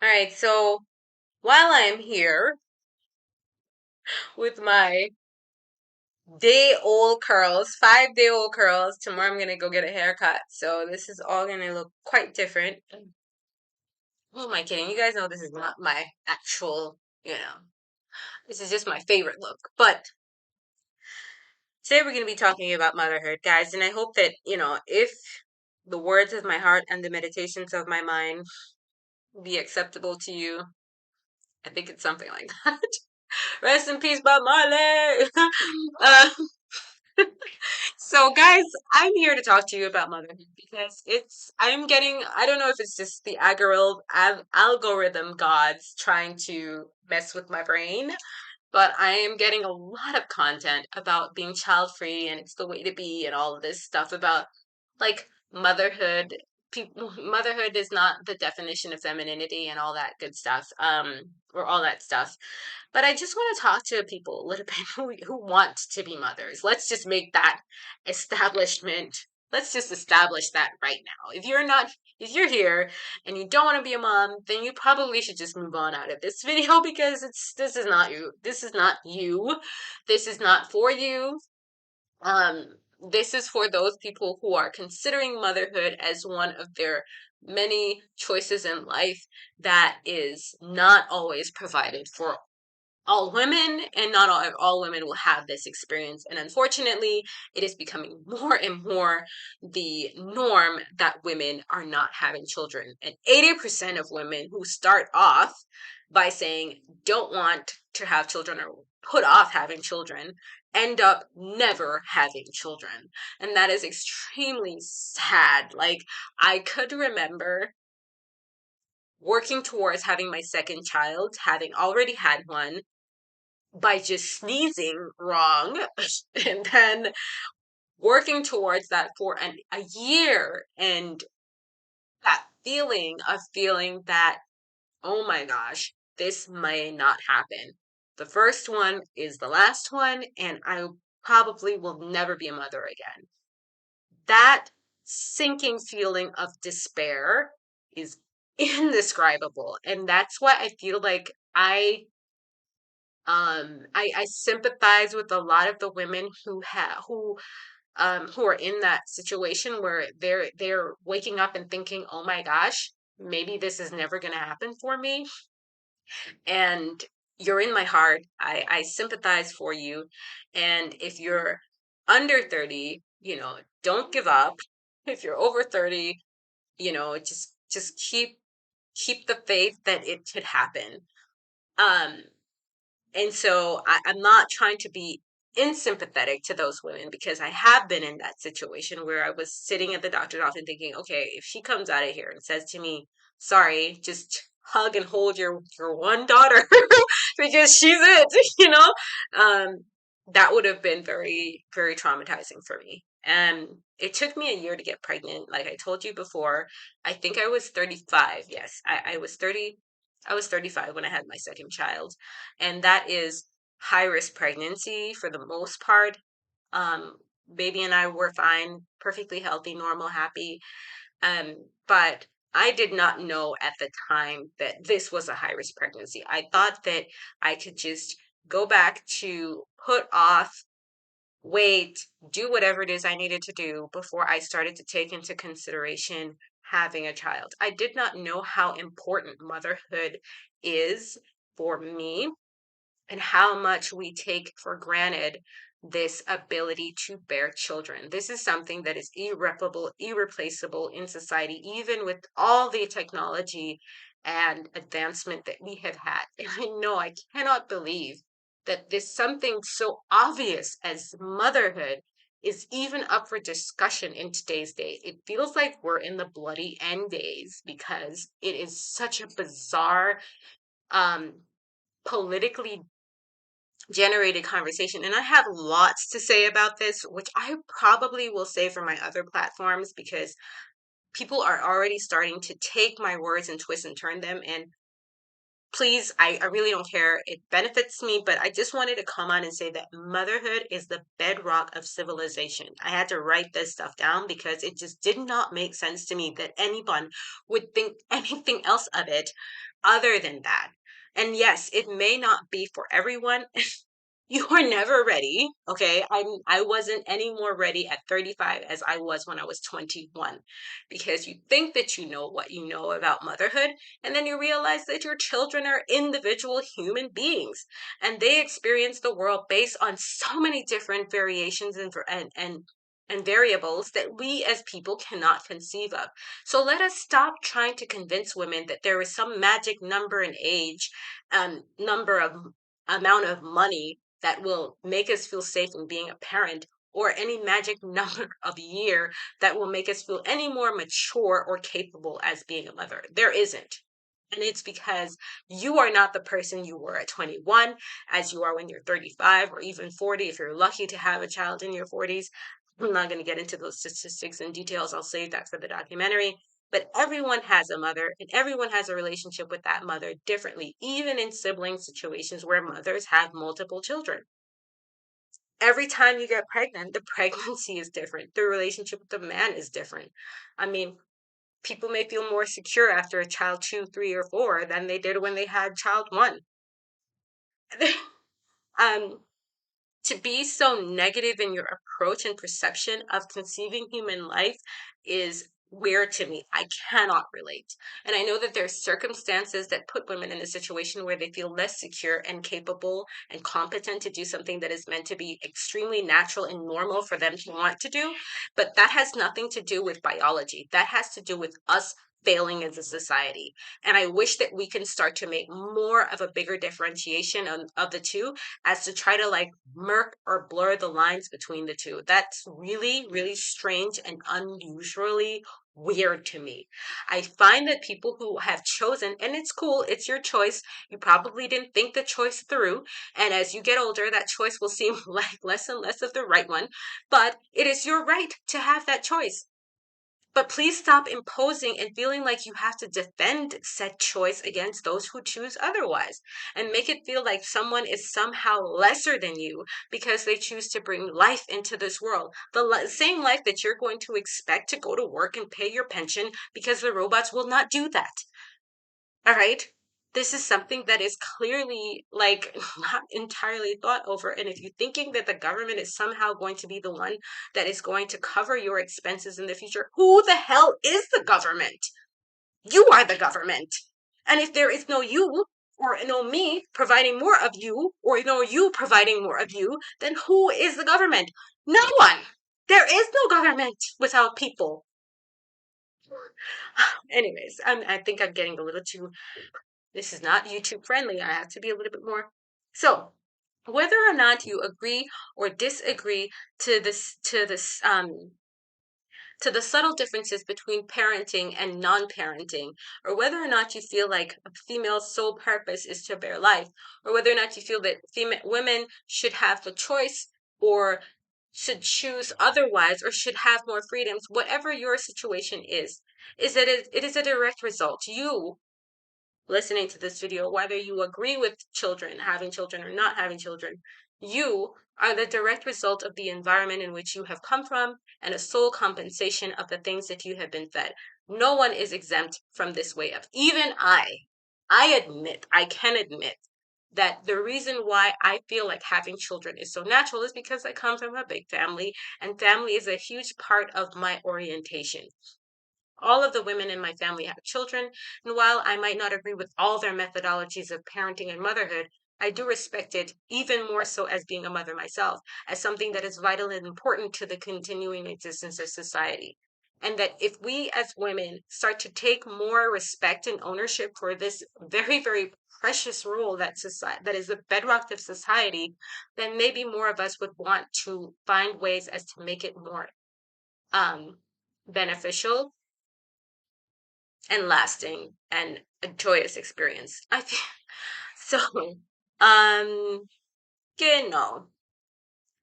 All right, so while I'm here with my day old curls, 5 day old curls, tomorrow I'm gonna go get a haircut. So this is all gonna look quite different. Who am I kidding? You guys know this is not my actual, this is just my favorite look. But today we're gonna be talking about motherhood, guys, and I hope that, if the words of my heart and the meditations of my mind be acceptable to you, I think it's something like that. Rest in peace, Bob Marley. uh, So, guys, I'm here to talk to you about motherhood because I don't know if it's just the algorithm gods trying to mess with my brain, but I am getting a lot of content about being child free and it's the way to be and all of this stuff about like motherhood. Motherhood is not the definition of femininity and all that good stuff, or all that stuff. But I just want to talk to people a little bit who want to be mothers. Let's just make that establishment. Let's just establish that right now. If you're here and you don't want to be a mom, then you probably should just move on out of this video because this is not you. This is not you. This is not for you. Um, this is for those people who are considering motherhood as one of their many choices in life that is not always provided for all women, and not all women will have this experience. And unfortunately, it is becoming more and more the norm that women are not having children. And 80% of women who start off by saying don't want to have children or put off having children end up never having children. And that is extremely sad. Like, I could remember working towards having my second child, having already had one, by just sneezing wrong and then working towards that for a year, and that feeling of feeling that, oh my gosh, this may not happen. The first one is the last one, and I probably will never be a mother again. That sinking feeling of despair is indescribable. And that's why I feel like I sympathize with a lot of the women who are in that situation where they're waking up and thinking, "Oh my gosh, maybe this is never going to happen for me." And you're in my heart. I sympathize for you. And if you're under 30, don't give up. If you're over 30, just keep the faith that it could happen. Um, And so I'm not trying to be insympathetic to those women because I have been in that situation where I was sitting at the doctor's office thinking, okay, if she comes out of here and says to me, sorry, just hug and hold your one daughter because she's it. Um, that would have been very, very traumatizing for me. And it took me a year to get pregnant. Like I told you before, I think I was 35. Yes, I was 30. I was 35 when I had my second child, and that is high risk pregnancy for the most part. Um, Baby and I were fine, perfectly healthy, normal, happy. But I did not know at the time that this was a high risk pregnancy. I thought that I could just go back to put off, wait, do whatever it is I needed to do before I started to take into consideration having a child. I did not know how important motherhood is for me and how much we take for granted this ability to bear children. This is something that is irreparable, irreplaceable in society, even with all the technology and advancement that we have had. And I know I cannot believe that this something so obvious as motherhood is even up for discussion in today's day. It feels like we're in the bloody end days because it is such a bizarre, um, politically generated conversation. And I have lots to say about this, which I probably will say for my other platforms because people are already starting to take my words and twist and turn them. And please, I really don't care. It benefits me, but I just wanted to come on and say that motherhood is the bedrock of civilization. I had to write this stuff down because it just did not make sense to me that anyone would think anything else of it other than that. And yes, it may not be for everyone. You are never ready, okay? I wasn't any more ready at 35 as I was when I was 21, because you think that you know what you know about motherhood, and then you realize that your children are individual human beings, and they experience the world based on so many different variations and variables that we as people cannot conceive of. So let us stop trying to convince women that there is some magic number in age, number of amount of money that will make us feel safe in being a parent, or any magic number of year that will make us feel any more mature or capable as being a mother. There isn't. And it's because you are not the person you were at 21, as you are when you're 35 or even 40, if you're lucky to have a child in your 40s. I'm not going to get into those statistics and details. I'll save that for the documentary. But everyone has a mother, and everyone has a relationship with that mother differently, even in sibling situations where mothers have multiple children. Every time you get pregnant, the pregnancy is different. The relationship with the man is different. I mean, people may feel more secure after a child two, three, or four than they did when they had child one. um, to be so negative in your approach and perception of conceiving human life is weird to me. I cannot relate. And I know that there's circumstances that put women in a situation where they feel less secure and capable and competent to do something that is meant to be extremely natural and normal for them to want to do. But that has nothing to do with biology. That has to do with us failing as a society. And I wish that we can start to make more of a bigger differentiation of the two, as to try to like murk or blur the lines between the two. That's really, really strange and unusually weird to me. I find that people who have chosen, and it's cool, it's your choice. You probably didn't think the choice through. And as you get older, that choice will seem like less and less of the right one. But it is your right to have that choice. But please stop imposing and feeling like you have to defend said choice against those who choose otherwise, and make it feel like someone is somehow lesser than you because they choose to bring life into this world. The same life that you're going to expect to go to work and pay your pension, because the robots will not do that. All right? This is something that is clearly like not entirely thought over. And if you're thinking that the government is somehow going to be the one that is going to cover your expenses in the future, who the hell is the government? You are the government. And if there is no you, or no me providing more of you, or no you providing more of you, then who is the government? No one. There is no government without people. Anyways, I think I'm getting a little too, this is not YouTube friendly. I have to be a little bit more. So, whether or not you agree or disagree to the subtle differences between parenting and non-parenting, or whether or not you feel like a female's sole purpose is to bear life, or whether or not you feel that women should have the choice, or should choose otherwise, or should have more freedoms, whatever your situation is that it is a direct result. You listening to this video, whether you agree with children, having children or not having children, you are the direct result of the environment in which you have come from, and a sole compensation of the things that you have been fed. No one is exempt from this way of, even I can admit that the reason why I feel like having children is so natural is because I come from a big family, and family is a huge part of my orientation. All of the women in my family have children, and while I might not agree with all their methodologies of parenting and motherhood, I do respect it even more so as being a mother myself, as something that is vital and important to the continuing existence of society. And that if we as women start to take more respect and ownership for this very, very precious role that society, that is the bedrock of society, then maybe more of us would want to find ways as to make it more beneficial and lasting and a joyous experience. I think so. Um, no.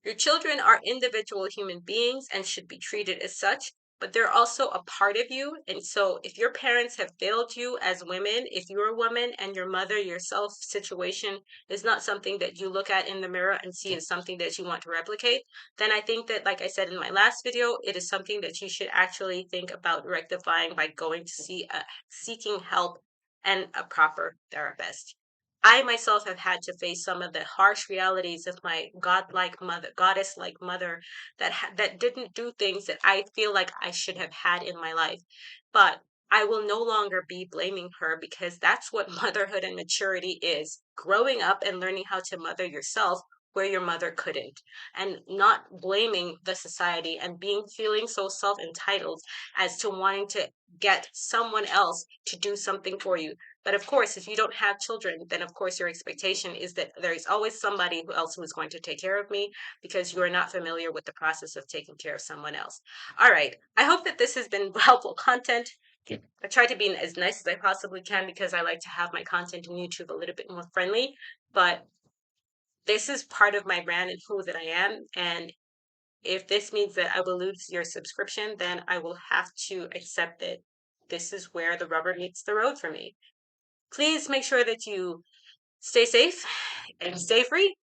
Your children are individual human beings and should be treated as such. but they're also a part of you. And so if your parents have failed you as women, if you're a woman and your mother yourself situation is not something that you look at in the mirror and see as something that you want to replicate, then I think that, like I said in my last video, it is something that you should actually think about rectifying by going to seeking help and a proper therapist. I myself have had to face some of the harsh realities of my godlike mother, goddess-like mother that didn't do things that I feel like I should have had in my life. But I will no longer be blaming her, because that's what motherhood and maturity is. Growing up and learning how to mother yourself where your mother couldn't, and not blaming the society and being feeling so self-entitled as to wanting to get someone else to do something for you. But of course, if you don't have children, then of course your expectation is that there is always somebody else who is going to take care of me, because you are not familiar with the process of taking care of someone else. All right. I hope that this has been helpful content. I try to be as nice as I possibly can, because I like to have my content on YouTube a little bit more friendly. But this is part of my brand and who that I am. And if this means that I will lose your subscription, then I will have to accept that this is where the rubber meets the road for me. Please make sure that you stay safe and stay free.